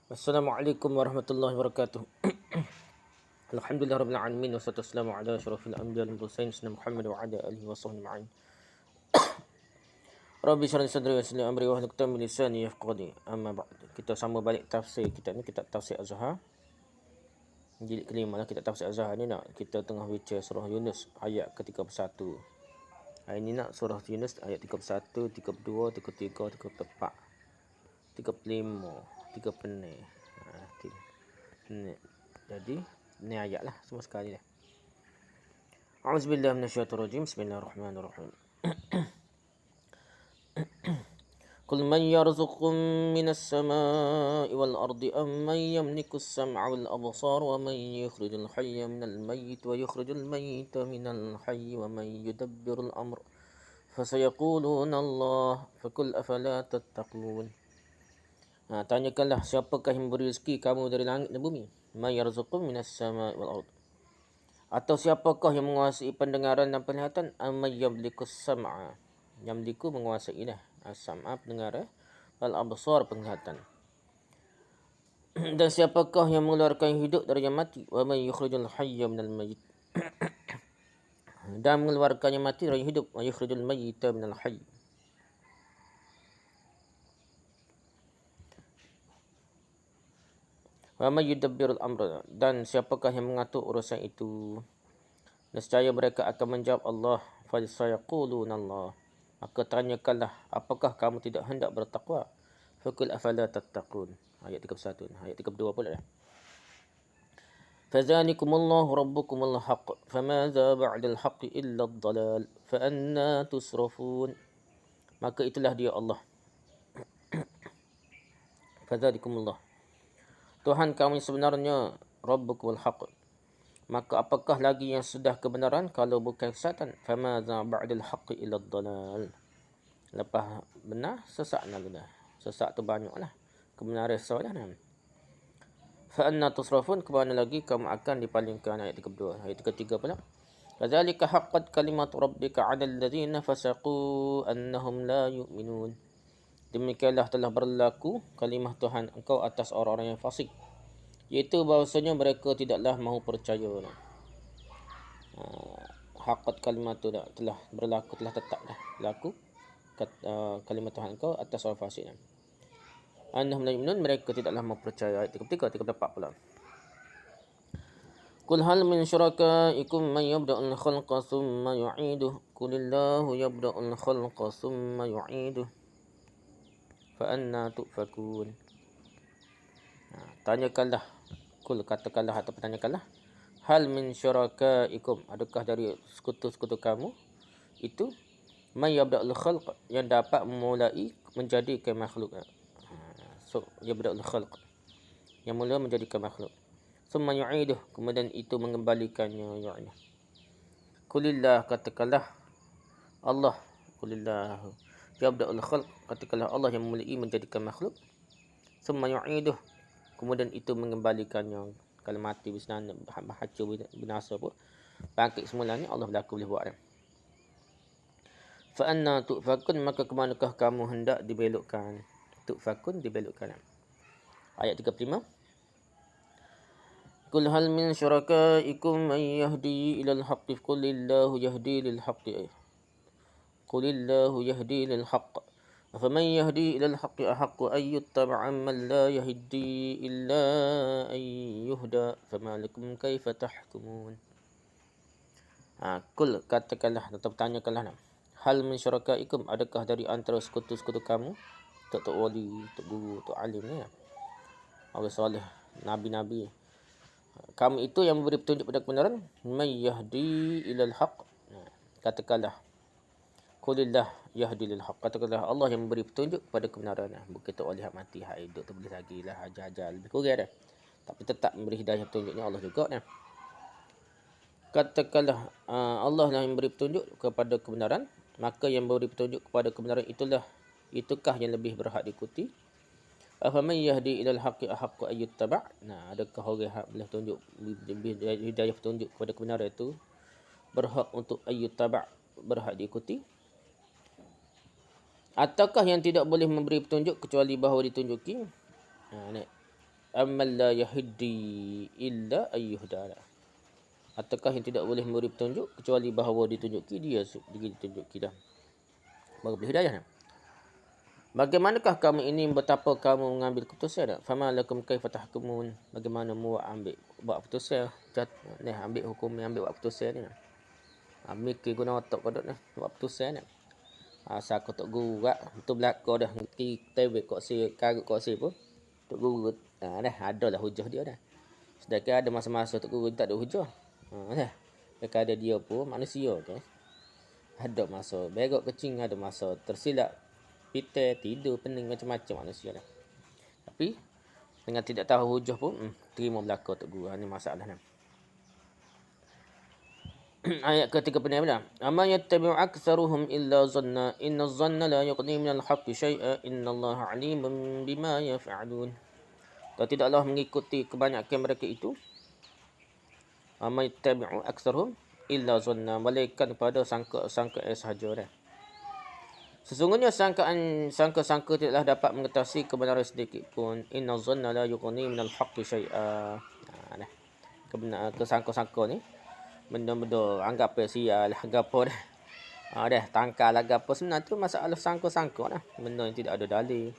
Assalamualaikum warahmatullahi wabarakatuh. Alhamdulillah rabbil alamin wassalatu wassalamu ala asyrafil anbiya'i wal mursalin sayyidina Muhammad wa ala alihi washabbihi ma'in. Rabbi shrah li sadri wa yassir li amri wahlul 'uqdatam min lisani yafqahu amma ba'd. Kita sama balik tafsir kita ni, kitab tafsir Az-Zahar. Jilid kelima lah kitab tafsir Az-Zahar ni nak kita tengah baca surah Yunus ayat ke-31. Hari ni nak surah Yunus ayat 31, 32, 33, 34, 35, 36. Jadi ni ayat lah semua sekali dah. A'udzubillahi minasyaitonirrajim. Bismillahirrahmanirrahim. Qul man yarzuqukum minas samaa'i wal ardi amman yamliku as-sam'a wal absara wa man yukhrijul hayya minal mayyit wa yukhrijul mayyita minal hayyi wa man yudabbirul amr fasayaquluna Allah faqul afala tattaqun. Tanyakanlah siapakah yang memberi rezeki kamu dari langit dan bumi? May yarzuqum minas samaa'i wal ard. Atau siapakah yang menguasai pendengaran dan penglihatan? Amay yamlikus sam'a. Yamliku menguasai dah. As-sam'a pendengaran, wal absar penglihatan. Dan siapakah yang mengeluarkan hidup dari yang mati? Wa may yukhrijul hayya minal mayyit. Dan mengeluarkan yang mati dari hidup. Wa yukhrijul mayyita minal hayy. Wa may yudabbirul amra. Dan siapakah yang mengatur urusan itu? Nescaya mereka akan menjawab Allah. Fasayaquluna Allah. Maka tanyakanlah, apakah kamu tidak hendak bertakwa? Faqul afala tattaqun. Ayat 31. Ayat 32 pula dah. Fadzalikumullahu rabbukumul haqq. Famadza ba'dal haqqi illa ad-dhalal. Fa anna tusrafun. Maka itulah dia Allah. Fadzalikumullah. Tuhan kami sebenarnya rabbukumul haqq. Maka apakah lagi yang sudah kebenaran kalau bukan kesesatan? Famadza ba'dal haqqi illa ad-dhalal. Lepas benar sesat lagi dah. Sesat tu banyaklah. Kebenaran salah dah. Fa anna tusrafun, ke mana lagi kamu akan dipalingkan? Ayat 32. Ayat 33 pula. Kadzalika haqqat kalimatu rabbika 'alal ladzina fasaqu annahum la yu'minun. Demikianlah telah berlaku kalimah Tuhan engkau atas orang-orang yang fasik, iaitu bahawasanya mereka tidaklah mahu percaya. Haqqat kalimat tu telah berlaku, telah tetap dah berlaku kalimat Tuhan engkau atas orang fasik. Annahum la yu'minun, mereka tidaklah mahu percaya. Ayat 33, 34 pula. Qul hal min syurakaikum man yabda'ul khalqa thumma yu'iduh. Qulillahu yabda'ul khalqa thumma yu'iduh. Fa anna tu'fakun. Tanyakanlah, kul katakanlah atau pertanyakanlah, hal min syurakaikum, adakah dari sekutu-sekutu kamu itu, may yabda'ul khalq, yang dapat memulai menjadikan makhluk. So yabda'ul khalq, yang mula menjadikan makhluk. Summa yu'iduh, kemudian itu mengembalikannya. Kulillah, katakanlah Allah. Kulillah yabda'ul khalq, katakanlah Allah yang memulai menjadikan makhluk. Summa yu'iduh, kemudian itu mengembalikannya. Kalau mati hancur binasa pun bangkit semulanya, Allah berlaku boleh buat. Fa anna tu'fakun, maka ke manakah kamu hendak dibelokkan? Tu'fakun, dibelokkan. Ayat 35. Qul hal min syurakaikum man yahdi ilal haqqi qulillahu yahdi lil haqqi. Qulillahu yahdi lil haqq. Faman yahdi ilal haqqi ahaqqu an yuttaba'a man la yahdi illa an yuhda. Fama lakum kaifa tahkumun. Kul, katakanlah atau bertanyakanlah. Hal min syurakaikum, adakah dari antara sekutu-sekutu kamu? Tok wali, tok guru, tok alim ni. Orang soleh, nabi-nabi. Kamu itu yang memberi petunjuk pada kebenaran. Man yahdi ilal haqq. Katakanlah, qulillah yahdi lil haqq. Katakanlah Allah yang memberi petunjuk kepada kebenaran. Bukan tok wali hak mati, hak hidup tu boleh lagi lah, ajar-ajar lebih kurang dah. Tapi tetap memberi hidayah petunjuknya Allah juga dah. Katakanlah Allah yang memberi petunjuk kepada kebenaran, maka yang memberi petunjuk kepada kebenaran itukah yang lebih berhak diikuti. Afaman yahdi ilal haqqi ahaqqu ayyuttaba'. Adakah orang yang boleh tunjuk hidayah petunjuk kepada kebenaran itu berhak untuk ayyuttaba', berhak diikuti? Ataukah yang tidak boleh memberi petunjuk kecuali bahawa ditunjuki? amman la yahdi illa ayyuhdala. Ataukah yang tidak boleh memberi petunjuk kecuali bahawa ditunjuki dia ditunjuki dah. Baru boleh hidayah. Bagaimanakah kamu ini, betapa kamu mengambil keputusan? Fama lakum kaifa tahkumun? Bagaimana mu buat keputusan? Ni ambil hukum ni, ambil buat keputusan ni. Ambil ke guna otak kau ni buat keputusan ni. Asal kau tak guru gak betul belaka dah ngerti tebek kau si karut kau si pun. Tok guru dah adalah hujah dia dah. Sedangkan ada masa-masa tok guru tak ada hujah. Dah. Dekat ada dia pun manusia tu. Ada masa berok kecing, ada masa tersilap. Kita tidur, pening macam-macam manusia dah. Tapi dengan tidak tahu hujah pun terima belaka tok guru. Ini masalah ni. Ayat ke-36 dah. Amma yattabi'u aktsaruhum illa zanna inna zanna la yughni minal haqqi syai'a innallaha 'alimun bima yaf'alun. Dan tidaklah mengikuti kebanyakan mereka itu. Amma yattabi'u aktsaruhum illa zanna, malaikat kepada sangka sahaja dah. Sesungguhnya sangka-sangka tidaklah dapat mengetahui kebenaran sedikit pun. Inna zanna la yughni minal haqqi syai'a. Kesangka-sangka ni benda-benda anggap sial lah gapo dah. Dah tangkal lah gapo, sebenarnya tu masalah sangka-sangka dah. Benda yang tidak ada dalil,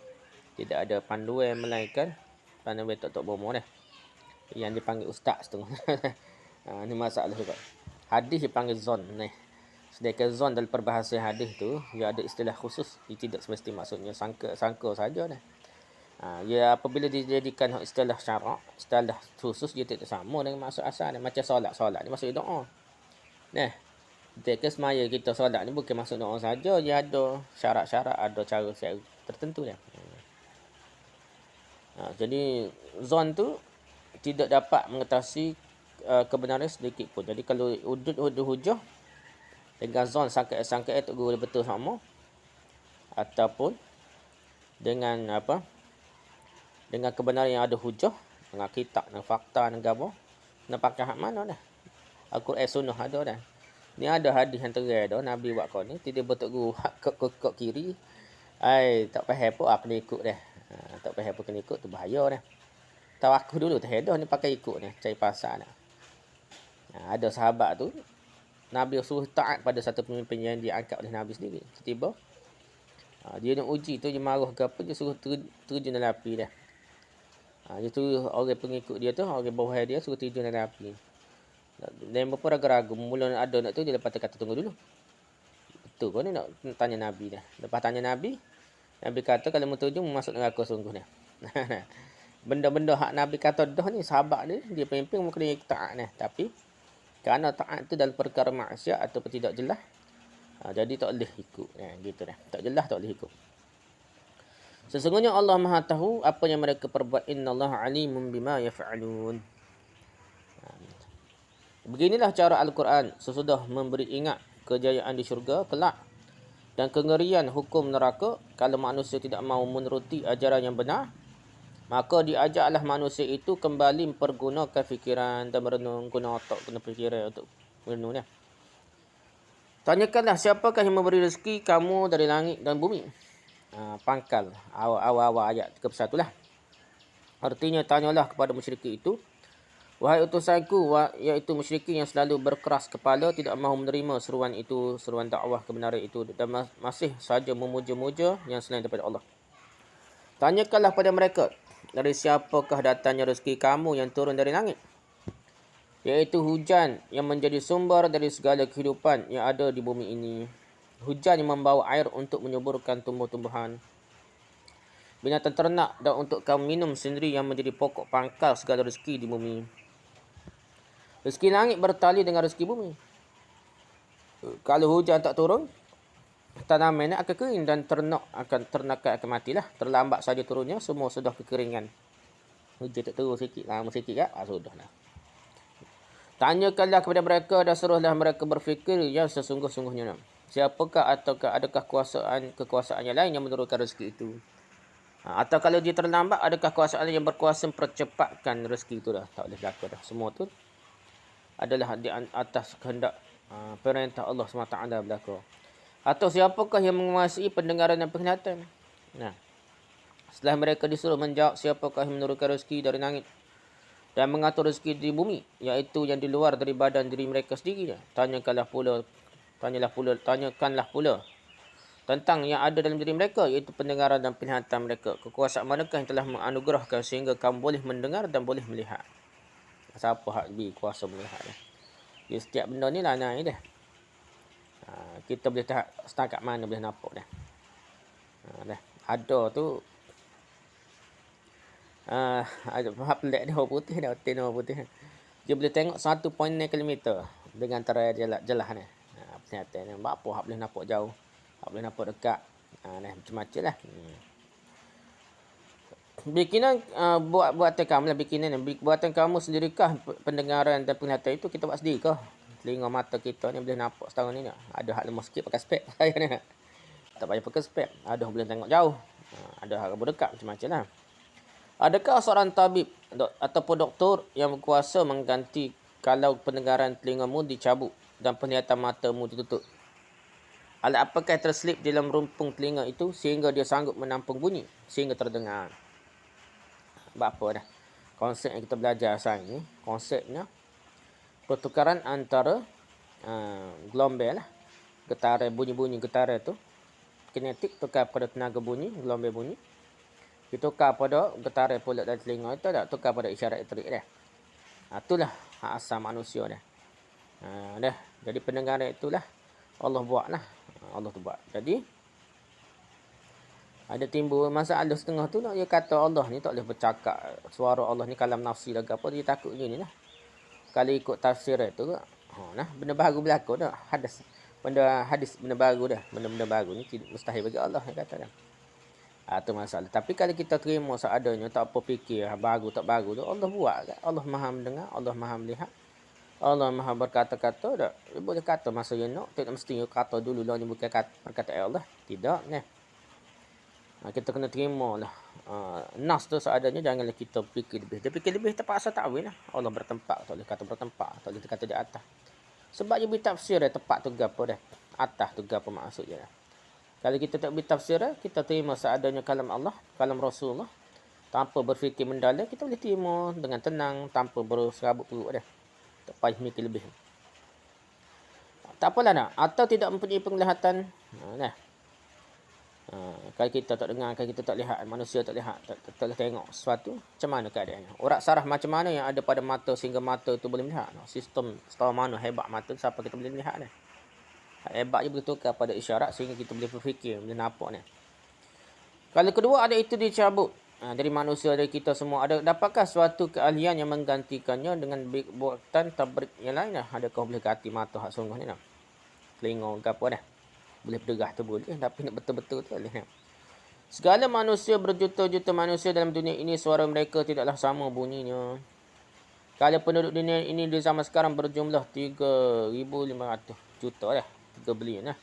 tidak ada panduan, melainkan panduan tak bomo dah. Yang dipanggil ustaz tu. Ni masalah juga. Hadis dipanggil zon ni. Sedangkan zon dalam perbahasan hadis tu dia ada istilah khusus. Dia tidak semesti maksudnya sangka saja dah. Ya apabila dijadikan istilah syarak, istilah khusus, dia tidak sama dengan maksud asal ni. Macam solat ni maksud doa. Nah, ketika semaya kita solat ni bukan maksud doa saja, dia ada syarat-syarat, ada cara tertentu dah. Jadi zon tu tidak dapat mengetahui kebenaran sedikit pun. Jadi kalau udud hujah dengan zon sangka itu boleh betul sama, ataupun dengan apa, dengan kebenaran yang ada hujah, dengan kitab, dengan fakta, dengan apa, nak pakai hak mana dah. Al-Quran sunnah ada dah. Ni ada hadis yang terai dah, Nabi buat kau ni, tidak betul guru hak kok kiri. Tak faham pun kena ikut dah. Tak faham pun kena ikut tu bahaya dah. Tahu aku dulu tak ada ni pakai ikut ni, cari pasal dah. Ada sahabat tu Nabi suruh taat pada satu pemimpin yang diangkat oleh Nabi sendiri. Tiba dia nak uji tu, dia marah ke apa, dia suruh terjun dalam api dah. Dia suruh orang pengikut dia tu, orang bawah dia suruh terjun dalam api. Dan mereka ragu-ragu. Mula ada nak tu, dia lepas kata tunggu dulu. Betul kau ni nak tanya Nabi dah. Lepas tanya Nabi kata kalau mau terjun masuk neraka sungguh dah. Benda-benda hak Nabi kata dah ni, sahabat ni, dia pemimpin mungkin dia taat dah. Tapi kerana taat tu dalam perkara maksiat ataupun tidak jelas, jadi tak boleh ikut. Gitu dah. Tak jelas tak boleh ikut. Sesungguhnya Allah Maha tahu apa yang mereka perbuat. Innallaha alimun bima yaf'alun. Beginilah cara Al-Quran sesudah memberi ingat kejayaan di syurga kelak dan kengerian hukum neraka kalau manusia tidak mahu menuruti ajaran yang benar, maka diajaklah manusia itu kembali mempergunakan fikiran dan merenung, guna otak, guna fikiran untuk merenung. Tanyakanlah siapakah yang memberi rezeki kamu dari langit dan bumi. Pangkal awal-awal ayat 31 lah. Artinya tanyalah kepada musyrikin itu, wahai utusanku, iaitu musyrikin yang selalu berkeras kepala, tidak mahu menerima seruan itu, seruan dakwah kebenaran itu, dan masih saja memuja-muja yang selain daripada Allah. Tanyakanlah pada mereka, dari siapakah datangnya rezeki kamu yang turun dari langit? Iaitu hujan yang menjadi sumber dari segala kehidupan yang ada di bumi ini. Hujan yang membawa air untuk menyuburkan tumbuh-tumbuhan, binatang ternak, dan untuk kamu minum sendiri yang menjadi pokok pangkal segala rezeki di bumi. Rezeki langit bertali dengan rezeki bumi. Kalau hujan tak turun, tanaman akan kering dan ternakan akan matilah. Terlambat saja turunnya, semua sudah kekeringan. Hujan tak turun sikit, lama sikit kan? Sudah lah. Tanyakanlah kepada mereka dan suruhlah mereka berfikir yang sesungguh-sungguhnya. Siapakah ataukah adakah kekuasaan yang lain yang menurunkan rezeki itu? Atau kalau dia terlambat, adakah kekuasaan yang berkuasa mempercepatkan rezeki itu dah? Tak boleh berlaku dah. Semua tu adalah di atas kehendak perintah Allah SWT berlaku. Atau siapakah yang menguasai pendengaran dan penglihatan? Setelah mereka disuruh menjawab siapakah yang menurunkan rezeki dari langit dan mengatur rezeki di bumi, iaitu yang di luar dari badan diri mereka sendiri. Tanyakanlah pula tentang yang ada dalam diri mereka, iaitu pendengaran dan penglihatan mereka. Kekuasaan manakah yang telah menganugerahkan sehingga kamu boleh mendengar dan boleh melihat? Siapa hak lebih kuasa melihat? Jadi setiap benda ni lah naik dah. Kita boleh tahu setakat mana boleh nampak dah. Ada tu ada pelik dia warna putih dah, hotel warna putih. Dia boleh tengok 1.9 km dengan antara jelas ni. Penglihatan ni apa hak boleh nampak jauh, hak boleh nampak dekat. Macam-macam lah. Bikinan buatan kamu lah bikinan ni. Buatan kamu sendirikah pendengaran dan penglihatan itu kita buat sendiri kah? Telinga mata kita ni boleh nampak setahun ni. Ada hak lemah sikit pakai spek. Tak payah pakai spek. Ada hak boleh tengok jauh. Ada hak berdekat macam-macam lah. Adakah seorang tabib ataupun doktor yang berkuasa mengganti kalau pendengaran telingamu dicabut dan penglihatan matamu ditutup? Alat apakah terselip dalam rumpung telinga itu sehingga dia sanggup menampung bunyi sehingga terdengar? Apa dah? Konsep yang kita belajar sains ni, konsepnya pertukaran antara gelombang lah. Getaran bunyi-bunyi getaran tu, kinetik tukar pada tenaga bunyi, gelombang bunyi. Ditukar pada getaran pula dari telinga itu dah tukar pada isyarat elektrik dah. Itulah hak asal manusia dah. Dah. Jadi pendengaran itulah Allah buatlah. Allah tu buat. Jadi ada timbul masalah setengah tu nak dia kata Allah ni tak boleh bercakap. Suara Allah ni kalam nafsi lagi apa dia takut gini lah. Kalau ikut tafsir itu benda baru berlaku dah. Benda baru dah. Benda-benda baru ni mustahil bagi Allah dia kata dah. Itu masalah. Tapi kalau kita terima seadanya, tak apa fikir baru tak baru tu, Allah buat kan. Allah Maha mendengar, Allah Maha melihat, Allah Maha berkata-kata dah. Dia boleh kata masa dia nak, tak mesti kata dulu lah ni bukan perkataan Allah. Tidak ni. Kita kena terima lah. Nas tu seadanya, janganlah kita fikir lebih. Dia fikir lebih terpaksa ta'wil lah. Allah bertempat, tak boleh kata bertempat, tak boleh kata di atas. Sebab dia bertafsir dah tepat tu gapo dah. Atas tu gapo maksudnya dah. Kalau kita tak bertafsir, kita terima seadanya kalam Allah, kalam Rasulullah. Tanpa berfikir mendalam, kita boleh terima dengan tenang, tanpa berserabut perut dah. Tak payah mikir lebih. Tak apalah nak. Atau tidak mempunyai penglihatan. Kalau kita tak dengar, kalau kita tak lihat, manusia tak lihat, tak boleh tengok sesuatu, macam mana keadaannya? Urat saraf macam mana yang ada pada mata sehingga mata itu boleh melihat? Sistem setahu mana hebat mata, siapa kita boleh lihat dah. Hebat je bertukar pada isyarat sehingga kita boleh berfikir, boleh nampak ni. Kalau kedua ada itu dicabut dari manusia, dari kita semua, dapatkah suatu keahlian yang menggantikannya dengan buatan tabrik yang lain? Adakah boleh ganti mata hak sungguh ni dah? Telinga ke apa dah? Boleh berderah tu boleh, tapi nak betul-betul tu boleh. Segala manusia, berjuta-juta manusia dalam dunia ini, suara mereka tidaklah sama bunyinya. Kalau penduduk dunia ini di zaman sekarang berjumlah 3,500 juta dah. 3 bilion lah.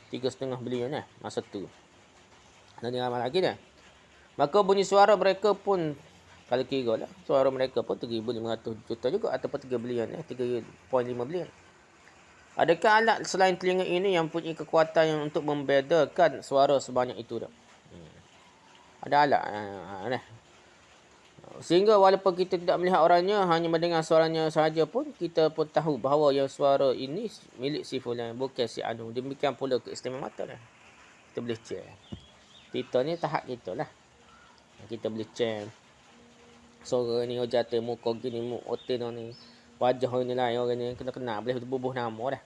3,5 bilion lah masa tu. Dan ramai lagi dah. Maka bunyi suara mereka pun, kalau kira lah, suara mereka pun 3,500 juta juga ataupun 3 bilion lah. 3.5 bilion. Adakah alat selain telinga ini yang punya kekuatan yang untuk membedakan suara sebanyak itu dah? Ada alat dah. Sehingga walaupun kita tidak melihat orangnya, hanya mendengar suaranya sahaja pun, kita pun tahu bahawa yang suara ini milik si fulan, bukan si anu. Demikian pula keistimewaan mata dah. Kita boleh cek. Kita ni tahap kita lah. Kita boleh cek. Suara ni orang jatuh, muka gini, otak ni, wajah ni lah, orang ni kena-kena, boleh bubuh nama dah.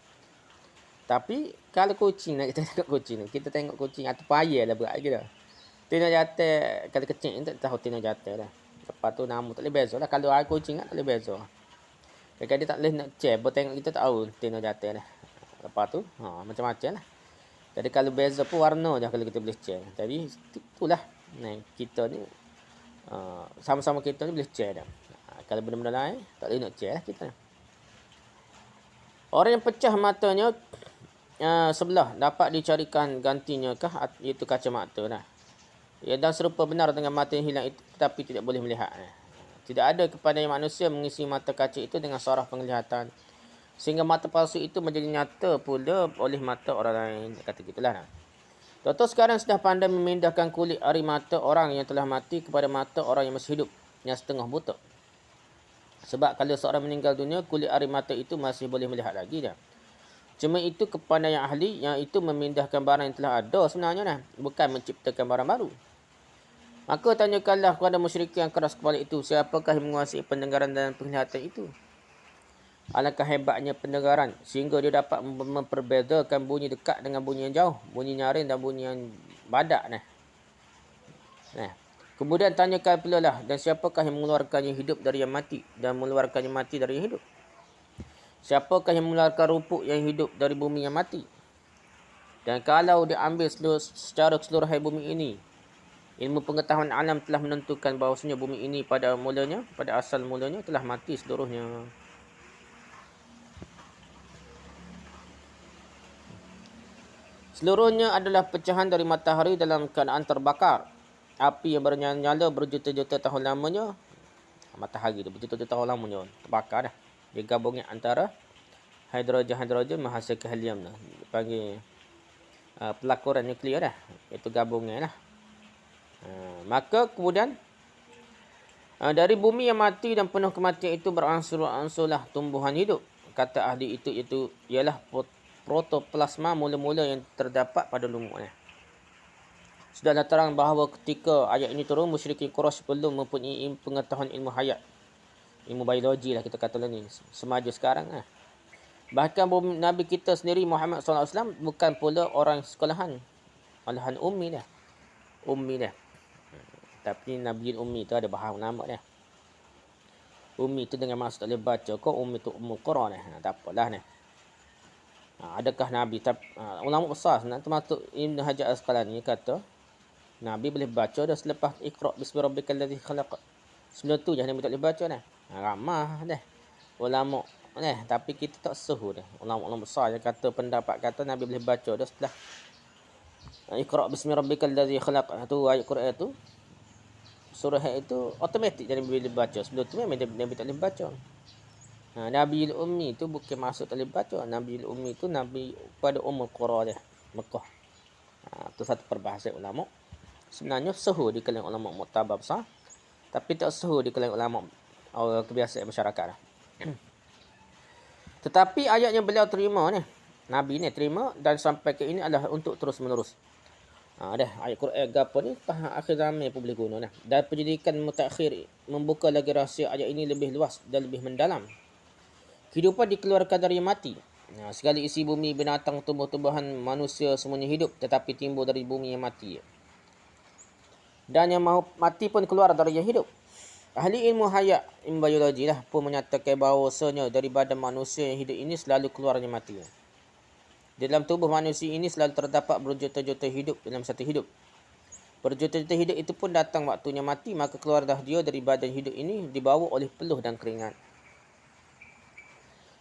Tapi kalau kucing nak kita tengok kucing ni, kita tengok kucing atau payah lah berat kita. Tina jatuh, kalau kecil ni tak tahu tina jatuh dah. Lepas tu nama tak boleh beza lah. Kalau air kucing tak boleh beza. Kalau dia tak boleh nak cek, tengok kita tahu tina jatuh dah. Lepas tu, macam-macam lah. Jadi kalau beza pun warna je kalau kita boleh cek. Jadi itulah. Kita ni, sama-sama kita ni boleh cek dah. Kalau benda-benda lain, tak boleh nak cek lah kita. Orang yang pecah matanya sebelah dapat dicarikan gantinya kah? Iaitu kacamata dah. Ya, dan serupa benar dengan mata yang hilang itu, tetapi tidak boleh melihat. Tidak ada kepada manusia mengisi mata kaca itu dengan saraf penglihatan, sehingga mata palsu itu menjadi nyata pula oleh mata orang lain. Kata gitulah. Doktor sekarang sudah pandai memindahkan kulit ari mata orang yang telah mati kepada mata orang yang masih hidup, yang setengah buta. Sebab kalau seorang meninggal dunia, kulit ari mata itu masih boleh melihat lagi dah. Cuma itu kepandaian ahli yang itu memindahkan barang yang telah ada sebenarnya dah, bukan menciptakan barang baru. Maka tanyakanlah kepada musyrik yang keras kepala itu, siapakah yang menguasai pendengaran dan penglihatan itu? Alangkah hebatnya pendengaran sehingga dia dapat memperbezakan bunyi dekat dengan bunyi yang jauh, bunyi nyaring dan bunyi yang badak nah. Kemudian tanyakan pula lah, dan siapakah yang mengeluarkannya hidup dari yang mati dan mengeluarkannya mati dari yang hidup? Siapakah yang mengeluarkan rupuk yang hidup dari bumi yang mati? Dan kalau diambil secara keseluruhan bumi ini, ilmu pengetahuan alam telah menentukan bahawasanya bumi ini pada mulanya, pada asal mulanya telah mati seluruhnya. Seluruhnya adalah pecahan dari matahari dalam keadaan terbakar. Api yang bernyala berjuta-juta tahun lamanya. Matahari tu berjuta-juta tahun lamanya terbakar dah. Dia gabungnya antara hidrogen menghasilkan helium dah. Dipanggil pelakuran nuklear dah. Itu gabungnya lah. Maka kemudian dari bumi yang mati dan penuh kematian itu beransur-ansurlah tumbuhan hidup. Kata ahli itu ialah protoplasma mula-mula yang terdapat pada lumutnya. Sudahlah terang bahawa ketika ayat ini turun, musyrikin Quraisy belum mempunyai pengetahuan ilmu hayat. Ilmu biologi lah kita kata lah ni. Semaju sekarang lah. Bahkan Nabi kita sendiri Muhammad SAW bukan pula orang sekolahan. Malahan ummi dah. Tapi Nabi Ummi tu ada bahawa nama dia. Ummi tu dengan maksud tak boleh baca kau, Ummi tu Ummul Qura ni. Tak apalah ni. Adakah Nabi ulama besar sebenarnya termasuk Ibn Hajar Asqalani kata Nabi boleh baca dah selepas Iqra bismi rabbikal ladzi khalaq. Sebelum tu jangan Nabi tak boleh baca dah. Ramah dah ulama dah, tapi kita tak sehu dah. Ulama besar yang kata pendapat kata Nabi boleh baca dah setelah Iqra bismi rabbikal ladzi khalaq. Tu ayat Quran tu. Surah itu automatik jadi boleh baca. Sebelum tu memang Nabi tak boleh baca. Nabi Ummi tu bukan maksud tak boleh baca. Nabi Ummi tu Nabi pada Ummul Qura dia, Mekah. Tu satu perbahasan ulama. Sebenarnya sehu di kalangan ulama muktabar besar, tapi tak sehu di kalangan ulama kebiasaan masyarakat lah. Tetapi ayat yang beliau terima ni, Nabi ni terima dan sampai ke ini adalah untuk terus menerus. Ayat Quran gapo ni akhir zaman pun boleh guna dah. Dan pendidikan mutakhir membuka lagi rahsia ayat ini lebih luas dan lebih mendalam. Kehidupan dikeluarkan dari mati. Segala isi bumi, binatang, tumbuh-tumbuhan, manusia semuanya hidup tetapi timbul dari bumi yang mati. Dan yang mati pun keluar dari yang hidup. Ahli ilmu hayat, ilmu biologi lah pun menyatakan bahawasanya dari badan manusia yang hidup ini selalu keluarnya mati. Dalam tubuh manusia ini selalu terdapat berjuta-juta hidup dalam satu hidup. Berjuta-juta hidup itu pun datang waktunya mati, maka keluarlah dia dari badan hidup ini dibawa oleh peluh dan keringat.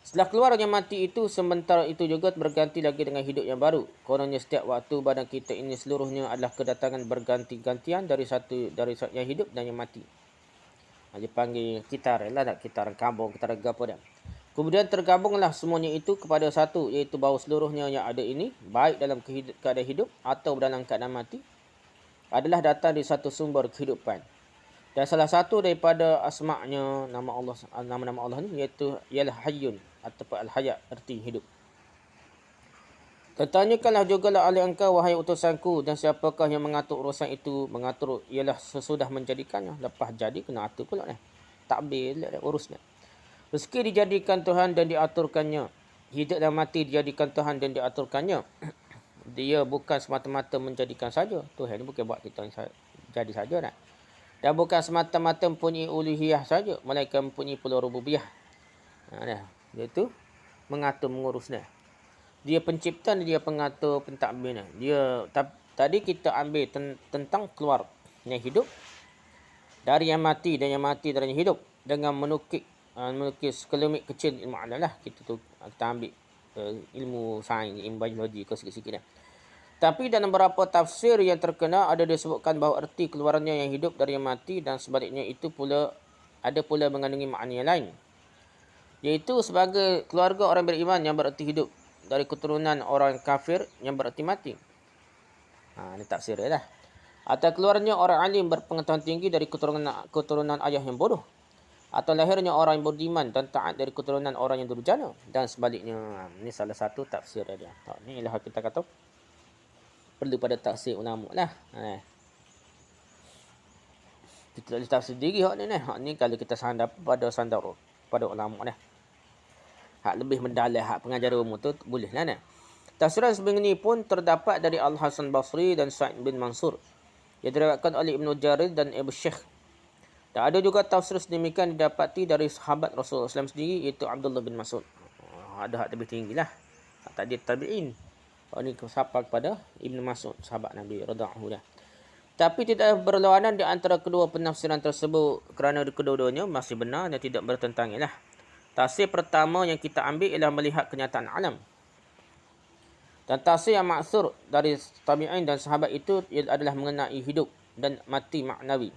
Setelah keluarnya mati itu, sementara itu juga berganti lagi dengan hidup yang baru. Kononnya setiap waktu badan kita ini seluruhnya adalah kedatangan berganti-gantian dari yang hidup dan yang mati. Dia panggil kitar lah, tak kitar kabung, kitar gapo dah. Kemudian tergabunglah semuanya itu kepada satu, iaitu bahawa seluruhnya yang ada ini, baik dalam keadaan hidup atau dalam keadaan mati, adalah datang dari satu sumber kehidupan. Dan salah satu daripada asma'nya nama-nama Allah ni iaitu ialah Hayyun ataupun Al-Hayat, erti hidup. Tertanyakanlah jugalah oleh engkau wahai utusanku, dan siapakah yang mengatur urusan itu? Mengatur ialah sesudah menjadikannya, lepas jadi kena atur pula ni. Takbir urus ni. Rezeki dijadikan Tuhan dan diaturkannya. Hidup dan mati dijadikan Tuhan dan diaturkannya. Dia bukan semata-mata menjadikan saja. Tuhan ni bukan buat kita jadi saja dah. Dan bukan semata-mata mempunyai uluhiyah saja, melainkan mempunyai pula rububiyah. Dia tu mengatur mengurus dah. Dia pencipta dan dia pengatur pentadbir. Dia tadi kita ambil tentang keluar yang hidup dari yang mati dan yang mati dari yang hidup dengan menukik sekelumit kecil ilmu alam lah. Kita ambil ilmu sains, ilmu biologi ke sikit-sikit dah. Tapi dalam beberapa tafsir yang terkenal ada disebutkan bahawa erti keluarnya yang hidup dari yang mati dan sebaliknya itu pula ada pula mengandungi makna yang lain. Iaitu sebagai keluarga orang beriman yang bererti hidup dari keturunan orang kafir yang bererti mati. Ini tafsir dia lah. Atau keluarnya orang alim berpengetahuan tinggi dari keturunan ayah yang bodoh. Atau lahirnya orang yang beriman dan taat dari keturunan orang yang durjana. Dan sebaliknya. Ini salah satu tafsir dia. Ini ialah kita kata perlu pada tafsir ulama lah. Kita boleh tafsir diri hak ni. Hak ni kalau kita sandar pada ulama ni. Hak lebih mendalam hak pengajar umum tu boleh lah ni. Tafsiran sebegini pun terdapat dari Al-Hasan Basri dan Sa'id bin Mansur. Ia diriwayatkan oleh Ibnu Jarir dan Abu Syekh. Dan ada juga tafsir sedemikian didapati dari sahabat Rasulullah SAW sendiri, iaitu Abdullah bin Mas'ud. Ada hak lebih tinggi lah. Tak dia tabi'in. Ini siapa kepada Ibnu Mas'ud, sahabat Nabi radhiyallahu anhu. Tapi tidak berlawanan di antara kedua penafsiran tersebut kerana kedua-duanya masih benar dan tidak bertentangan lah. Tafsir pertama yang kita ambil ialah melihat kenyataan alam. Dan tafsir yang maksur dari tabi'in dan sahabat itu adalah mengenai hidup dan mati maknawi.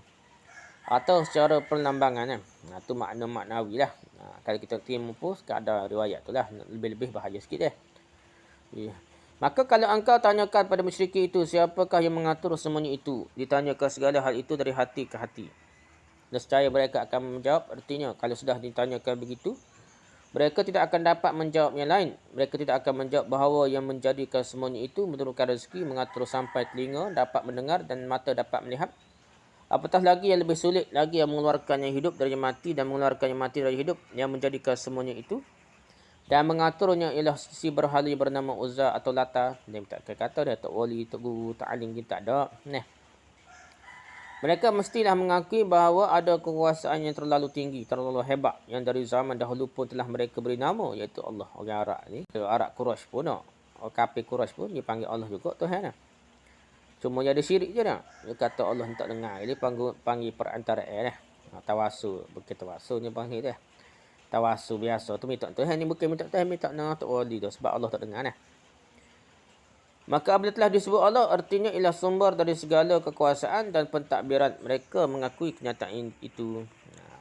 Atau secara perlambangan. Itu makna maknawi lah. Kalau kita terima pun sekadar riwayat tu lah. Lebih-lebih bahaya sikit . Maka kalau engkau tanyakan pada musyrikin itu, siapakah yang mengatur semuanya itu? Ditanyakan segala hal itu dari hati ke hati. Nescaya mereka akan menjawab. Artinya kalau sudah ditanyakan begitu, mereka tidak akan dapat menjawab yang lain. Mereka tidak akan menjawab bahawa yang menjadikan semuanya itu menurunkan rezeki, mengatur sampai telinga dapat mendengar dan mata dapat melihat. Apatah lagi yang lebih sulit lagi yang mengeluarkan yang hidup dari yang mati dan mengeluarkan yang mati dari hidup, yang menjadikan semuanya itu dan mengaturnya ialah si berhala yang bernama Uzza atau Lata. Dia tak kata dia tak wali, tak guru, tak alim, kita tak ada. Mereka mestilah mengakui bahawa ada kekuasaan yang terlalu tinggi, terlalu hebat, yang dari zaman dahulu pun telah mereka beri nama, iaitu Allah. Orang Arab ni, Arab Quraisy pun, orang kafir Quraisy pun dia panggil Allah juga Tuhan. Cuma dia ada syirik je dah. Dia kata Allah tak dengar. Dia panggil perantaraan . Tawasul, bukan tawasul ni panggil dia. Tawasul biasa tu minta Tuhan ni, bukan minta Tuhan, minta tak wali tu sebab Allah tak dengar . Maka apabila telah disebut Allah, artinya ialah sumber dari segala kekuasaan dan pentadbiran. Mereka mengakui kenyataan itu.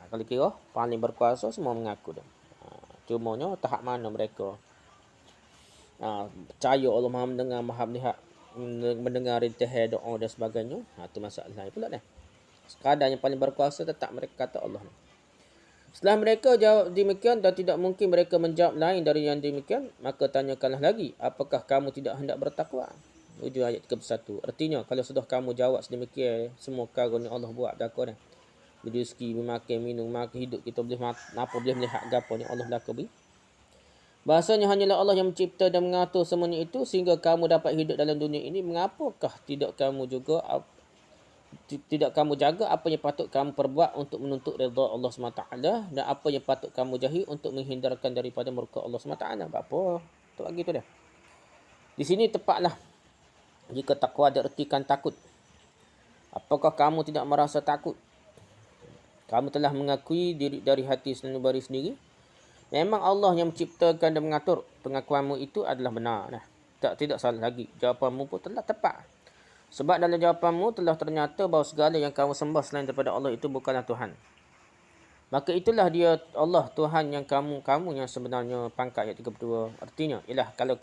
Kalau kira paling berkuasa semua mengaku dah. Cumanya tahap mana mereka percaya Allah Maha mendengar, Maha melihat, mendengar rintihan doa dan sebagainya. Itu masalah lain pula dah. Sekadar yang paling berkuasa tetap mereka kata Allah. Setelah mereka jawab demikian dan tidak mungkin mereka menjawab lain dari yang demikian, maka tanyakanlah lagi, apakah kamu tidak hendak bertakwa? Hujung ayat 31. Artinya, kalau sudah kamu jawab sedemikian, semua karun yang Allah buat dakwa dah. Rezeki, memakan, minum, makan, hidup kita boleh boleh melihat gapo ni Allah belaka beri. Bahasanya hanyalah Allah yang mencipta dan mengatur semuanya itu sehingga kamu dapat hidup dalam dunia ini. Mengapakah tidak kamu jaga apa yang patut kamu perbuat untuk menuntut redha Allah SWT, dan apa yang patut kamu jauhi untuk menghindarkan daripada murka Allah SWT. Apa? Tu lagi tu dah. Di sini tepatlah jika takwa diartikan takut. Apakah kamu tidak merasa takut? Kamu telah mengakui diri dari hati sendiri. Memang Allah yang menciptakan dan mengatur. Pengakuanmu itu adalah benar. Tidak salah lagi. Jawapanmu pun telah tepat. Sebab dalam jawapanmu telah ternyata bahawa segala yang kamu sembah selain daripada Allah itu bukanlah Tuhan. Maka itulah dia Allah Tuhan yang kamu yang sebenarnya. Pangkat ayat 32. Artinya ialah kalau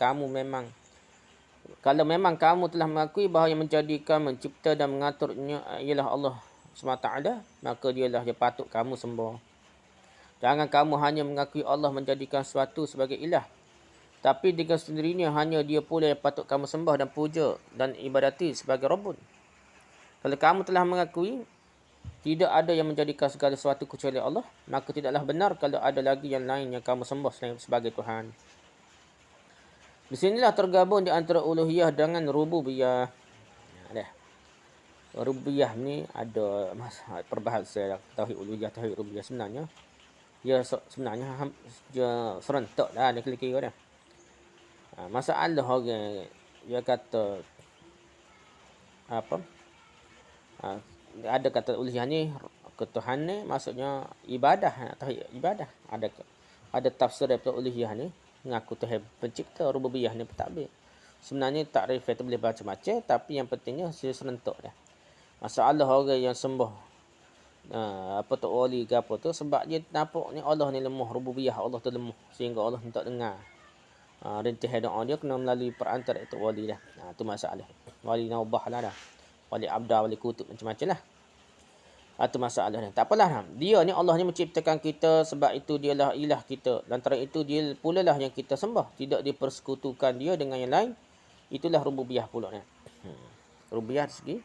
memang kamu telah mengakui bahawa yang menjadikan, mencipta dan mengaturnya ialah Allah SWT, maka dialah yang patut kamu sembah. Jangan kamu hanya mengakui Allah menjadikan sesuatu sebagai ilah, tapi dengan sendirinya hanya dia pula yang patut kamu sembah dan puja dan ibadati sebagai Rabbun. Kalau kamu telah mengakui tidak ada yang menjadikan segala sesuatu kecuali Allah, maka tidaklah benar kalau ada lagi yang lain yang kamu sembah selain sebagai Tuhan. Di sinilah tergabung di antara uluhiyah dengan rububiyah. Rububiyah ni ada perbahasan tauhid uluhiyah, tauhid rububiyah sebenarnya. Sebenarnya serentak dah dia kira-kira dah. Masalah orang dia kata ada kata uluhiyah ni ketuhanan, maksudnya ibadah, tauhid ibadah. Ada tafsir daripada uluhiyah ni mengaku Tuhan pencipta, rububiyah ni pentadbir. Sebenarnya takrif itu boleh macam-macam, tapi yang pentingnya serentak dah. Masalah orang yang sembah tu wali ke apa tu, sebab dia nampak ni Allah ni lemah, rububiyah Allah tu lemah sehingga Allah tak dengar. rintih doa dia kena melalui perantara itu wali dah. Tu masalah. Wali naubah lah dah. Wali abda, wali kutub, macam-macam lah. Itu masalah dia. Tak apalah. Dia ni, Allah ni menciptakan kita, sebab itu dialah ilah kita. Lantaran itu dia pula lah yang kita sembah. Tidak dipersekutukan dia dengan yang lain. Itulah rububiyah pula ni. Rububiyah dari segi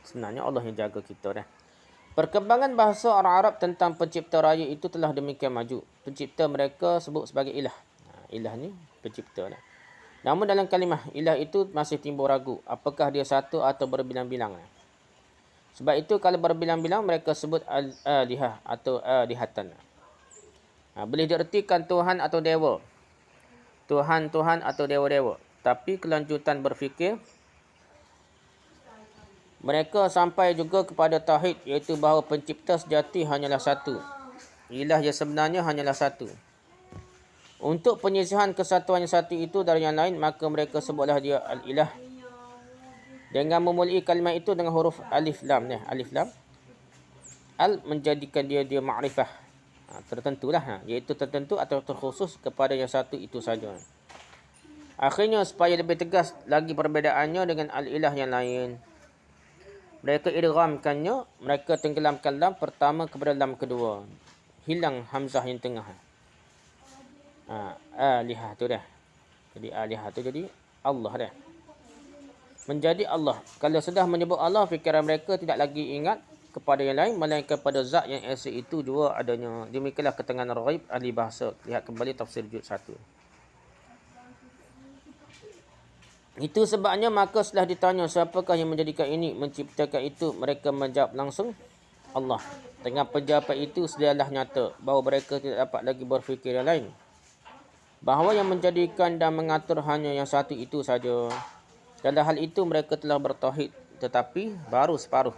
sebenarnya Allah yang jaga kita dah. Perkembangan bahasa orang Arab tentang pencipta raya itu telah demikian maju. Pencipta mereka sebut sebagai ilah. Ilah ni pencipta dah. Namun dalam kalimah ilah itu masih timbul ragu. Apakah dia satu atau berbilang-bilang. Sebab itu kalau berbilang-bilang mereka sebut al-alihah atau alihatan. Boleh diertikan Tuhan atau dewa. Tuhan-Tuhan atau dewa-dewa. Tapi kelanjutan berfikir mereka sampai juga kepada tauhid, iaitu bahawa pencipta sejati hanyalah satu. Ilah yang sebenarnya hanyalah satu. Untuk penyisihan kesatuan yang satu itu dari yang lain, maka mereka sebutlah dia al-ilah. Dengan memulai kalimat itu dengan huruf alif lam. Alif lam. Al menjadikan dia ma'rifah. Tertentulah. Iaitu tertentu atau terkhusus kepada yang satu itu saja. Akhirnya supaya lebih tegas lagi perbedaannya dengan al-ilah yang lain, mereka idghamkannya, mereka tenggelamkan lam pertama kepada lam kedua. Hilang hamzah yang tengah. Alihah tu dah. Jadi alihah tu jadi Allah dah. Menjadi Allah. Kalau sudah menyebut Allah, fikiran mereka tidak lagi ingat kepada yang lain, melainkan pada zat yang esa itu juga adanya. Demikianlah keterangan ghaib ahli bahasa. Lihat kembali tafsir juz 1. Itu sebabnya maka setelah ditanya siapakah yang menjadikan ini, menciptakan itu, mereka menjawab langsung Allah. Dengan penjawapan itu sedialah nyata bahawa mereka tidak dapat lagi berfikir yang lain, bahawa yang menjadikan dan mengatur hanya yang satu itu saja. Dalam hal itu mereka telah bertauhid, tetapi baru separuh.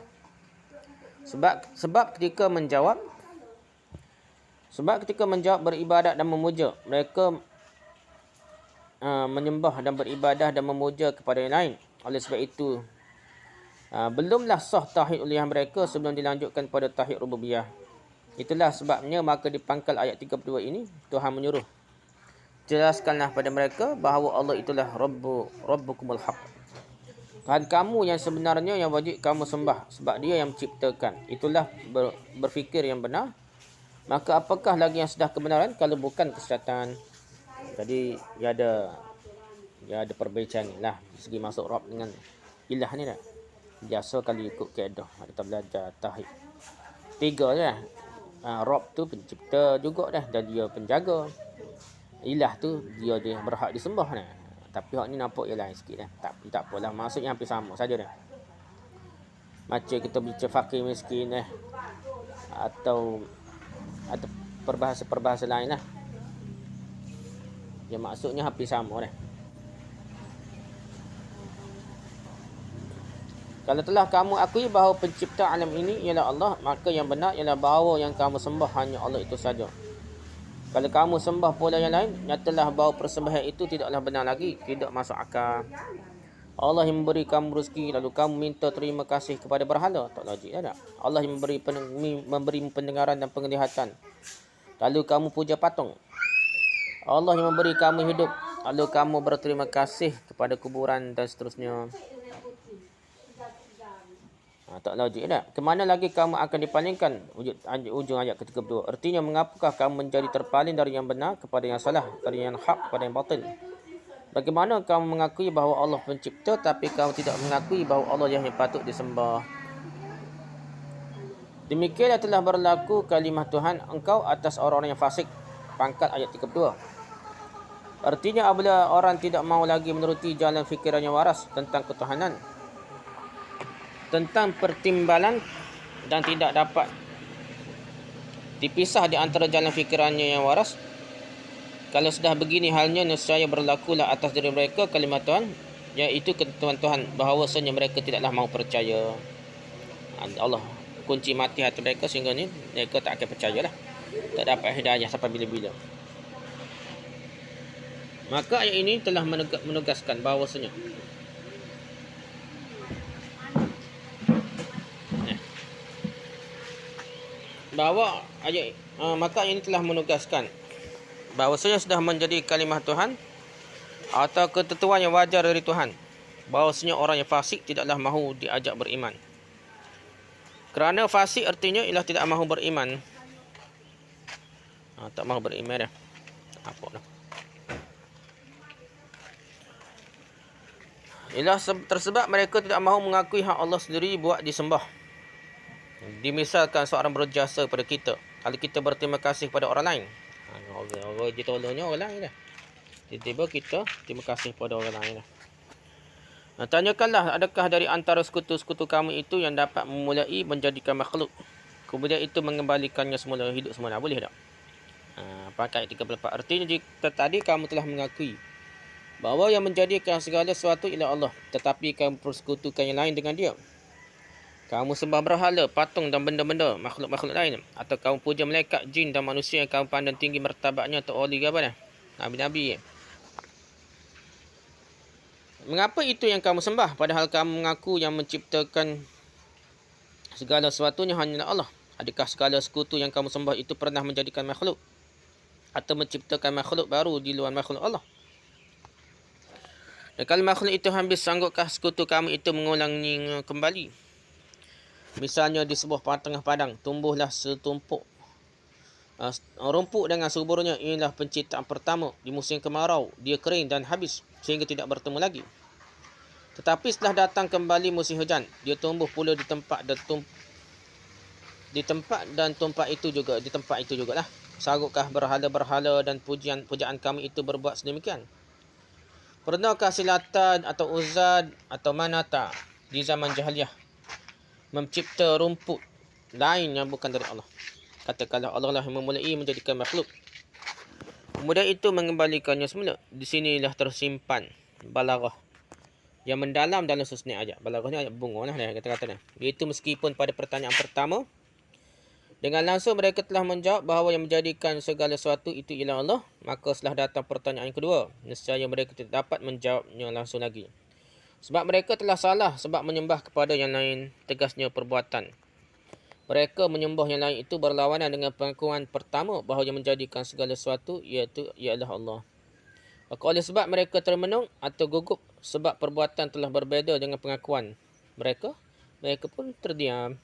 Sebab ketika menjawab beribadat dan memuja, mereka menyembah dan beribadah dan memuja kepada yang lain. Oleh sebab itu belumlah sah tauhid uluhiyah mereka sebelum dilanjutkan pada tauhid rububiyah. Itulah sebabnya maka di pangkal ayat 32 ini Tuhan menyuruh, jelaskanlah pada mereka bahawa Allah itulah Rabbukumul Haq. Tuhan kamu yang sebenarnya yang wajib kamu sembah, sebab dia yang menciptakan. Itulah berfikir yang benar. Maka apakah lagi yang sudah kebenaran kalau bukan kesesatan? Jadi dia ada perbezaan lah segi masuk Rabb dengan ilah ni dah. Biasa kali ikut kaedah kita belajar tauhid. 3 je lah. Rabb tu pencipta juga dah, dan dia penjaga. Ilah tu dia berhak disembah dah. Tapi hak ni nampak dia lain sikit dah. Tapi tak apalah, maksudnya hampir sama saja dah. Macam kita bicara fakir miskin dah. Atau perbahasan lain lah. Yang maksudnya hampir sama dah. Kalau telah kamu akui bahawa pencipta alam ini ialah Allah, maka yang benar ialah bahawa yang kamu sembah hanya Allah itu saja. Kalau kamu sembah pula yang lain, nyatalah bahawa persembahan itu tidaklah benar lagi, tidak masuk akal. Allah yang memberi kamu rezeki, lalu kamu minta terima kasih kepada berhala, tak logik tak? Allah yang memberi pendengaran dan penglihatan, lalu kamu puja patung. Allah yang memberi kamu hidup, lalu kamu berterima kasih kepada kuburan dan seterusnya. Tak logik tak? Kemana lagi kamu akan dipalingkan? Ujung ayat ke-32. Artinya mengapakah kamu menjadi terpaling dari yang benar kepada yang salah, dari yang hak kepada yang batil? Bagaimana kamu mengakui bahawa Allah pencipta tapi kamu tidak mengakui bahawa Allah yang patut disembah? Demikianlah telah berlaku kalimah Tuhan engkau atas orang-orang yang fasik. Pangkat ayat 32. Artinya apabila orang tidak mahu lagi menuruti jalan fikiran yang waras tentang ketuhanan, tentang pertimbangan, dan tidak dapat dipisah di antara jalan fikirannya yang waras, kalau sudah begini halnya, nescaya berlakulah atas diri mereka kalimat Tuhan, iaitu ketentuan Tuhan, bahawasanya mereka tidaklah mahu percaya. Allah kunci mati hati mereka sehingga ni mereka tak akan percayalah, tak dapat hidayah sampai bila-bila. Maka ayat ini telah menegaskan bahawasanya maka ayat ini telah menegaskan bahawasanya sudah menjadi kalimah Tuhan atau ketentuan yang wajar dari Tuhan, bahawasanya orang yang fasik tidaklah mahu diajak beriman. Kerana fasik artinya ialah tidak mahu beriman. Tak mahu beriman dah. Apa dah? Ialah tersebab mereka tidak mahu mengakui hak Allah sendiri buat disembah. Dimisalkan seorang berjasa pada kita, kalau kita berterima kasih pada orang lain, orang ditolongnya orang lain dah. Tiba-tiba kita terima kasih pada orang lain dah. Tanyakanlah, adakah dari antara sekutu-sekutu kamu itu yang dapat memulai menjadikan makhluk, kemudian itu mengembalikannya semula hidup semula? Boleh tak? Pakai 34. Artinya jika tadi kamu telah mengakui bahawa yang menjadikan segala sesuatu ialah Allah, tetapi kamu persekutukan yang lain dengan dia. Kamu sembah berhala, patung dan benda-benda makhluk-makhluk lain, atau kamu puja malaikat, jin dan manusia yang kamu pandang tinggi martabatnya atau wali ke apa dah? Nabi-nabi. Mengapa itu yang kamu sembah padahal kamu mengaku yang menciptakan segala sesuatunya hanyalah Allah? Adakah segala sekutu yang kamu sembah itu pernah menjadikan makhluk atau menciptakan makhluk baru di luar makhluk Allah? Dan kalau makhluk itu habis, sanggupkah sekutu kamu itu mengulanginya kembali? Misalnya di sebuah tengah padang, tumbuhlah setumpuk rumput dengan suburnya. Inilah penciptaan pertama. Di musim kemarau, dia kering dan habis sehingga tidak bertemu lagi. Tetapi setelah datang kembali musim hujan, dia tumbuh pula di tempat dan tempat itu juga lah. Sanggupkah berhala-berhala dan pujaan kami itu berbuat sedemikian? Pernahkah Silatan atau Uzad atau Manata di zaman jahiliyah mencipta rumput lain yang bukan dari Allah? Katakanlah Allah lah yang memulai menjadikan makhluk, kemudian itu mengembalikannya semula. Di sinilah tersimpan balaghah yang mendalam dalam susunan ayat. Balaghah ni ayat bunga lah kata-kata ni. Iaitu meskipun pada pertanyaan pertama dengan langsung mereka telah menjawab bahawa yang menjadikan segala sesuatu itu ialah Allah, maka setelah datang pertanyaan yang kedua, nescaya mereka tidak dapat menjawabnya langsung lagi. Sebab mereka telah salah sebab menyembah kepada yang lain, tegasnya perbuatan mereka menyembah yang lain itu berlawanan dengan pengakuan pertama bahawa yang menjadikan segala sesuatu iaitu ialah Allah. Maka oleh sebab mereka termenung atau gugup sebab perbuatan telah berbeza dengan pengakuan mereka, mereka pun terdiam.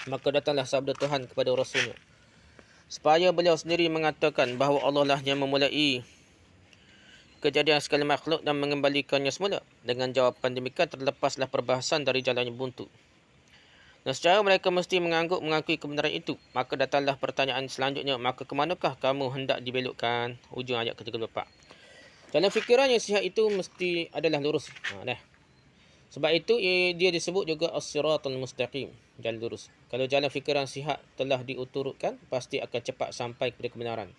Maka datanglah sabda Tuhan kepada Rasulnya, supaya beliau sendiri mengatakan bahawa Allah lah yang memulai kejadian segala makhluk dan mengembalikannya semula. Dengan jawapan demikian terlepaslah perbahasan dari jalannya buntu. Dan secara mereka mesti mengakui kebenaran itu. Maka datanglah pertanyaan selanjutnya, maka kemanakah kamu hendak dibelokkan? Hujung ayat ke-34. Jalan fikiran yang sihat itu mesti adalah lurus. Sebab itu dia disebut juga as-siratul mustaqim, jalan lurus. Kalau jalan fikiran sihat telah diuturkan, pasti akan cepat sampai kepada kebenaran.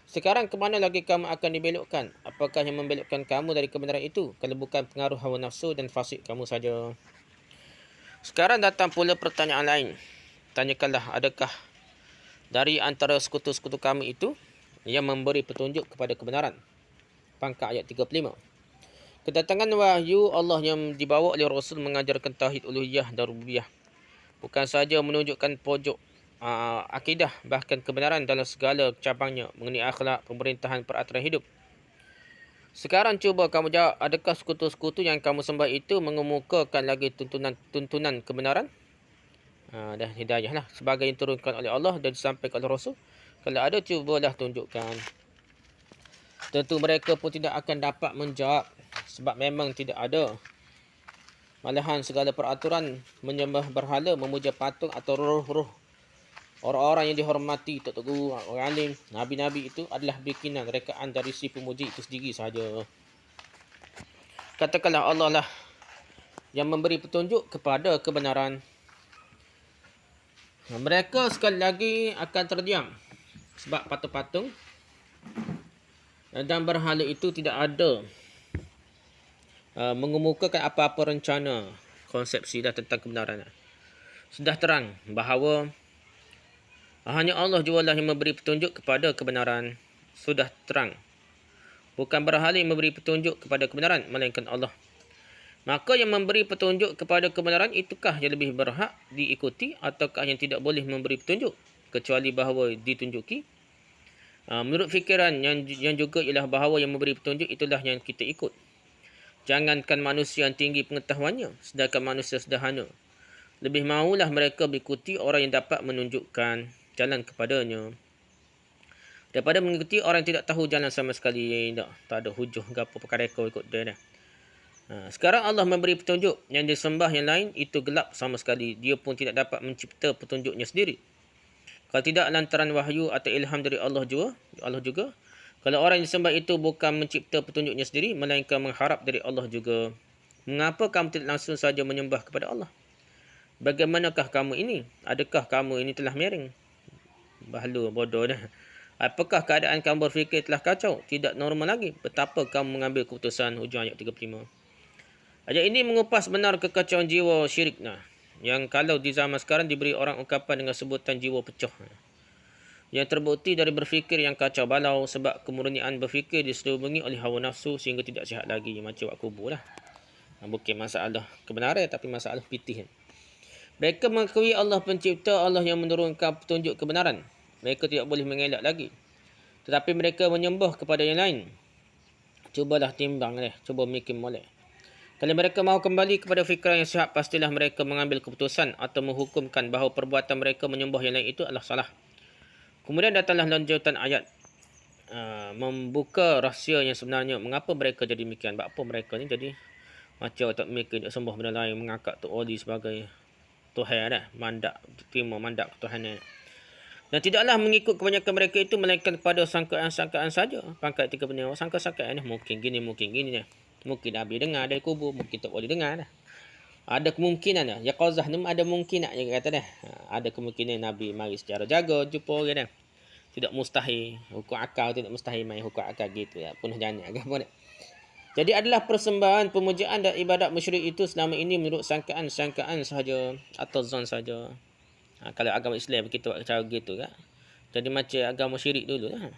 Sekarang ke mana lagi kamu akan dibelokkan? Apakah yang membelokkan kamu dari kebenaran itu? Kalau bukan pengaruh hawa nafsu dan fasik kamu saja. Sekarang datang pula pertanyaan lain. Tanyakanlah, adakah dari antara sekutu-sekutu kamu itu yang memberi petunjuk kepada kebenaran? Pangkat ayat 35. Kedatangan wahyu Allah yang dibawa oleh Rasul mengajarkan tauhid uluhiyah dan rububiyah. Bukan sahaja menunjukkan pojok akidah, bahkan kebenaran dalam segala cabangnya mengenai akhlak, pemerintahan, peraturan hidup. Sekarang cuba kamu jawab, adakah sekutu-sekutu yang kamu sembah itu mengemukakan lagi tuntunan kebenaran dan hidayah lah sebagai yang turunkan oleh Allah dan disampaikan oleh Rasul? Kalau ada, cubalah tunjukkan. Tentu mereka pun tidak akan dapat menjawab sebab memang tidak ada. Malahan segala peraturan menyembah berhala, memuja patung atau roh-roh orang-orang yang dihormati, tok guru, orang alim, nabi-nabi itu adalah bikinan rekaan dari si pemuji itu sendiri sahaja. Katakanlah Allah lah yang memberi petunjuk kepada kebenaran. Mereka sekali lagi akan terdiam sebab patung-patung dan berhala itu tidak ada mengemukakan apa-apa rencana konsepsi dah tentang kebenaran. Sudah terang bahawa hanya Allah jualah yang memberi petunjuk kepada kebenaran. Sudah terang. Bukan berhala yang memberi petunjuk kepada kebenaran, melainkan Allah. Maka yang memberi petunjuk kepada kebenaran itukah yang lebih berhak diikuti ataukah yang tidak boleh memberi petunjuk kecuali bahawa ditunjuki? Menurut fikiran yang juga ialah bahawa yang memberi petunjuk itulah yang kita ikut. Jangankan manusia yang tinggi pengetahuannya, sedangkan manusia sederhana, lebih maulah mereka mengikuti orang yang dapat menunjukkan jalan kepadanya daripada mengikuti orang yang tidak tahu jalan sama sekali. Tak ada hujah ke apa perkara kau ikut dia dah. Sekarang Allah memberi petunjuk, yang disembah yang lain itu gelap sama sekali. Dia pun tidak dapat mencipta petunjuknya sendiri. Kalau tidak lantaran wahyu atau ilham dari Allah juga. Kalau orang yang disembah itu bukan mencipta petunjuknya sendiri, melainkan mengharap dari Allah juga, mengapa kamu tidak langsung saja menyembah kepada Allah? Bagaimanakah kamu ini? Adakah kamu ini telah miring? Bahalu bodoh dah. Apakah keadaan kamu berfikir telah kacau? Tidak normal lagi. Betapa kamu mengambil keputusan? Hujung ayat 35. Ayat ini mengupas benar kekacauan jiwa syirik. Yang kalau di zaman sekarang diberi orang ungkapan dengan sebutan jiwa pecah. Yang terbukti dari berfikir yang kacau balau sebab kemurnian berfikir diselubungi oleh hawa nafsu sehingga tidak sihat lagi. Macam wak kubur lah. Bukan masalah kebenaran tapi masalah pitih. Mereka mengakui Allah pencipta, Allah yang menurunkan petunjuk kebenaran. Mereka tidak boleh mengelak lagi. Tetapi mereka menyembah kepada yang lain. Cubalah timbang cuba mikir molek. Kalau mereka mahu kembali kepada fikiran yang sihat, pastilah mereka mengambil keputusan atau menghukumkan bahawa perbuatan mereka menyembah yang lain itu adalah salah. Kemudian datanglah lanjutan ayat. Membuka rahsia yang sebenarnya. Mengapa mereka jadi demikian? Apa mereka ni jadi macam tak mereka nak sembah benda lain, mengangkat Tok Wali sebagai Tuhan terima mandat ketuhanan. Dan tidaklah mengikut kebanyakan mereka itu melainkan kepada sangkaan-sangkaan saja. Pangkat 3 benda. Sangka-sangkaan mungkin gini dah. Mungkin Nabi dengar dari kubur, mungkin Tok Wali dengar dah. Ada kemungkinan dah. Ya qazah ni ada mungkin nak kata dah. Ada kemungkinan Nabi mari secara jaga jumpa orang dah. Tidak mustahil. Hukum akal tidak mustahil main hukum akal gitu ya. Penuh jana ke apa dah. Jadi adalah persembahan, pemujaan dan ibadat musyrik itu selama ini menurut sangkaan sahaja atau zon saja. Kalau agama Islam kita buat cara gitu kan. Jadi macam agama syirik dulu lah.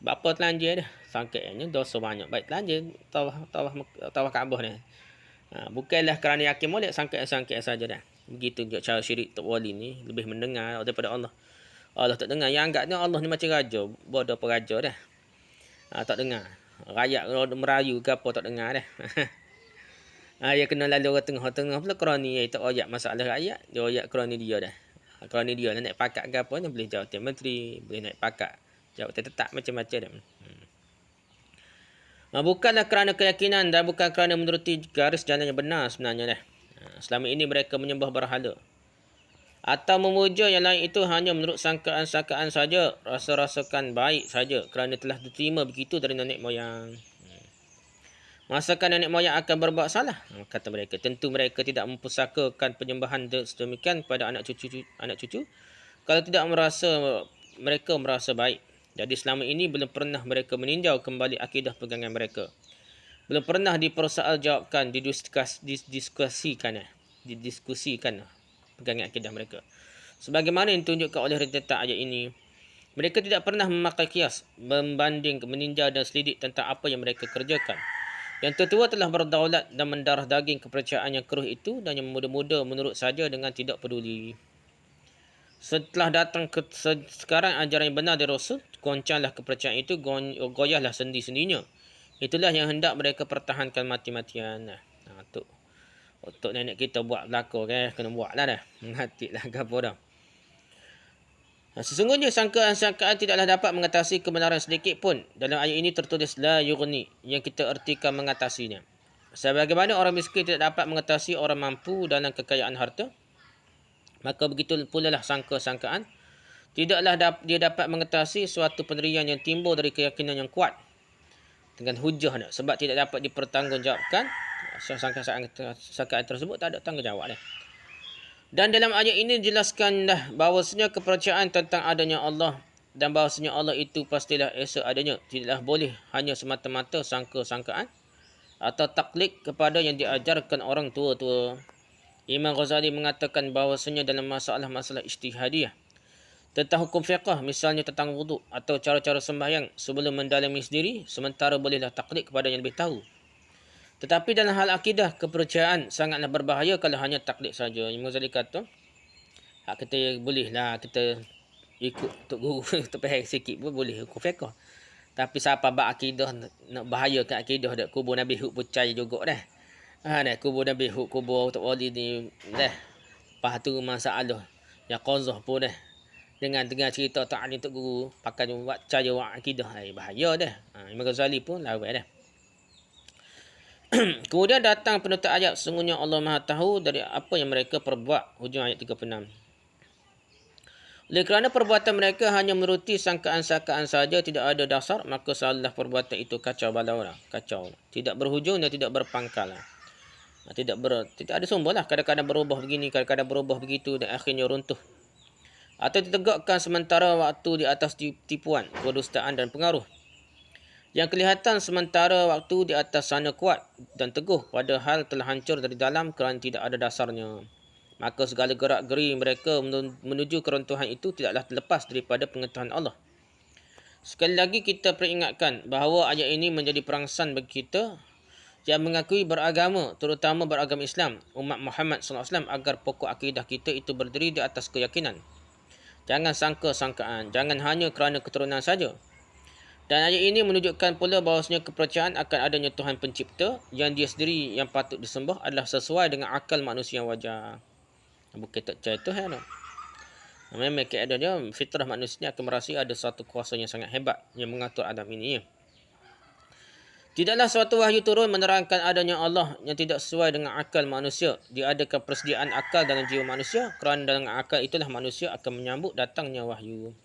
Sebab apa telanjir dah. Sangkaannya dosa banyak. Baik telanjir tawaf Kaabah ni. Bukanlah kerana yakin molek sangkaan saja dah. Begitu juga cara syirik Tok Wali ni lebih mendengar daripada Allah. Allah tak dengar. Yang anggapnya Allah ni macam raja. Bodoh peraja dah. Tak dengar. Rakyat merayu ke apa tak dengar dah. Dia kena lalu orang tengah-tengah pula kerana dia tak oyak masalah rakyat. Dia oyak kerana dia dah. Kerana dia nak naik pakat ke apa ni boleh jawatan menteri, boleh naik pakat jawatan tetap macam-macam dah. Bukanlah kerana keyakinan dan bukan kerana menuruti garis jalan yang benar sebenarnya dah. Selama ini mereka menyembah berhala atau memuja yang lain itu hanya menurut sangkaan-sangkaan saja, rasa-rasakan baik saja kerana telah diterima begitu dari nenek moyang. Masakan nenek moyang akan berbuat salah? Kata mereka. Tentu mereka tidak mempusakakan penyembahan sedemikian pada anak cucu kalau tidak mereka merasa baik. Jadi selama ini belum pernah mereka meninjau kembali akidah pegangan mereka. Belum pernah dipersoaljawabkan, didiskusikan pegangan akidah mereka. Sebagaimana yang ditunjukkan oleh rentetan ayat ini, mereka tidak pernah memakai kias, membanding, meninjau dan selidik tentang apa yang mereka kerjakan. Yang tertua telah berdaulat dan mendarah daging kepercayaan yang keruh itu dan yang muda-muda menurut saja dengan tidak peduli. Setelah datang sekarang ajaran yang benar dari Rasul, goncanglah kepercayaan itu, goyahlah sendi-sendinya. Itulah yang hendak mereka pertahankan mati-matian. Untuk nenek kita buat belakang kena buat lah dah. Mati lah ke apa dah. Sesungguhnya sangkaan-sangkaan tidaklah dapat mengatasi kebenaran sedikit pun. Dalam ayat ini tertulis la yughni, yang kita ertikan mengatasinya. Sebagaimana orang miskin tidak dapat mengatasi orang mampu dalam kekayaan harta, maka begitu pula lah sangka-sangkaan tidaklah dia dapat mengatasi suatu penderian yang timbul dari keyakinan yang kuat dengan hujah sebab tidak dapat dipertanggungjawabkan. Sangkaan tersebut tak ada tanggungjawab dah. Dan dalam ayat ini dijelaskan dah bahawasanya kepercayaan tentang adanya Allah dan bahawasanya Allah itu pastilah esa adanya. Tidaklah boleh hanya semata-mata sangka-sangkaan atau taklid kepada yang diajarkan orang tua-tua. Imam Ghazali mengatakan bahawasanya dalam masalah-masalah ijtihadiyah tentang hukum fiqh, misalnya tentang wuduk atau cara-cara sembahyang, sebelum mendalami sendiri, sementara bolehlah taklid kepada yang lebih tahu. Tetapi dalam hal akidah, kepercayaan sangatlah berbahaya kalau hanya taklid saja. Imam Ghazali kata, kita bolehlah kita ikut tok guru tok faham sikit pun boleh hukum fiqh. Tapi siapa bab akidah nak bahayakan akidah dak kubur Nabi Hud percaya juga dah. Dah kubur Nabi Hud kubur tok wali ni dah. Lepas tu masalah yang qazah pun dah. Dengan cerita ta'lim tok guru pakai buat percaya wak akidah bahaya dah. Imam Ghazali pun lawan dah. Kemudian datang penutup ayat, sungguhnya Allah Maha tahu dari apa yang mereka perbuat. Hujung ayat 36. Oleh kerana perbuatan mereka hanya menuruti sangkaan-sangkaan saja, tidak ada dasar, maka salah perbuatan itu kacau balau lah. Kacau. Tidak berhujung dan tidak berpangkal lah. Tidak ada sumber lah. Kadang-kadang berubah begini, kadang-kadang berubah begitu dan akhirnya runtuh. Atau ditegakkan sementara waktu di atas tipuan, kedustaan dan pengaruh. Yang kelihatan sementara waktu di atas sana kuat dan teguh, padahal telah hancur dari dalam kerana tidak ada dasarnya. Maka segala gerak-geri mereka menuju keruntuhan itu tidaklah terlepas daripada pengetahuan Allah. Sekali lagi kita peringatkan bahawa ayat ini menjadi perangsang bagi kita yang mengakui beragama, terutama beragama Islam, umat Muhammad SAW, agar pokok akidah kita itu berdiri di atas keyakinan. Jangan sangka-sangkaan, jangan hanya kerana keturunan saja. Dan ayat ini menunjukkan pula bahawasanya kepercayaan akan adanya Tuhan pencipta yang dia sendiri yang patut disembah adalah sesuai dengan akal manusia yang wajar. Bukan tak percaya Tuhan. Memang keadaan dia, fitrah manusia akan merasa ada satu kuasa yang sangat hebat yang mengatur alam ini. Tidaklah suatu wahyu turun menerangkan adanya Allah yang tidak sesuai dengan akal manusia. Diadakan persediaan akal dalam jiwa manusia, kerana dalam akal itulah manusia akan menyambut datangnya wahyu.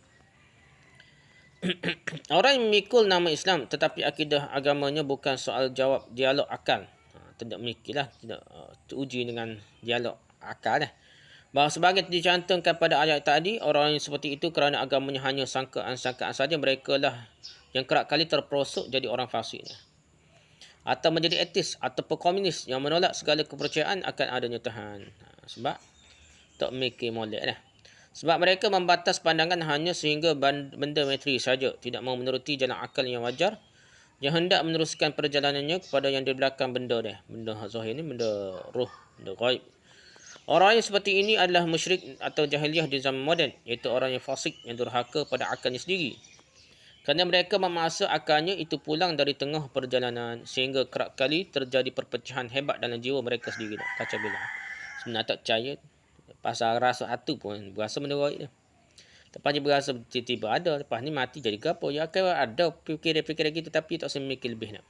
Orang yang memikul nama Islam tetapi akidah agamanya bukan soal jawab dialog akal. Tidak memikirlah, tidak teruji dengan dialog akal. Bahawa sebagai dicantumkan pada ayat tadi, orang yang seperti itu kerana agamanya hanya sangkaan-sangkaan saja, mereka lah yang kerap kali terperosok jadi orang fasik. Atau menjadi etis atau komunis yang menolak segala kepercayaan akan adanya Tuhan. Sebab tak mikir molek dah. Sebab mereka membatas pandangan hanya sehingga benda materi saja, tidak mau menuruti jalan akal yang wajar, yang hendak meneruskan perjalanannya kepada yang di belakang benda dah. Benda zahir ni, benda roh, benda ghaib. Orang yang seperti ini adalah musyrik atau jahiliyah di zaman moden, iaitu orang yang fasik yang durhaka pada akalnya sendiri. Kerana mereka memaksa akalnya itu pulang dari tengah perjalanan, sehingga kerap kali terjadi perpecahan hebat dalam jiwa mereka sendiri. Kacau bilang. Sebenarnya tak percaya. Pasal rasa hati pun berasa benda baik dia. Lepas dia berasa tiba-tiba ada. Lepas ni mati jadi apa? Ya akan ada fikiran-fikiran kita tapi tak semikir lebih nak.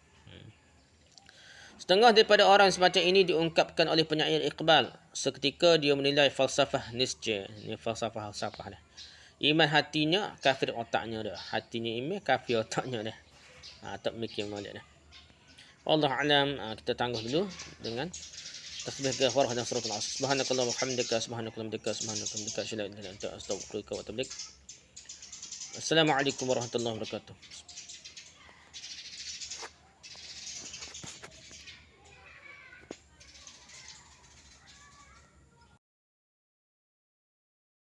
Setengah daripada orang semacam ini diungkapkan oleh penyair Iqbal. Seketika dia menilai falsafah Nietzsche. Ini falsafah dah. Iman hatinya, kafir otaknya dah. Hatinya iman, kafir otaknya dah. Tak mikir malik dah. Allah alam, kita tangguh dulu dengan tasbih ghafar dan suratul asr. Subhanakallahumma wa bihamdika, subhanakallahumma wa bihamdika, subhanakallahumma wa bihamdika, asyhadu an la ilaha illa anta, astaghfiruka wa atubu ilaik. Assalamualaikum warahmatullahi wabarakatuh.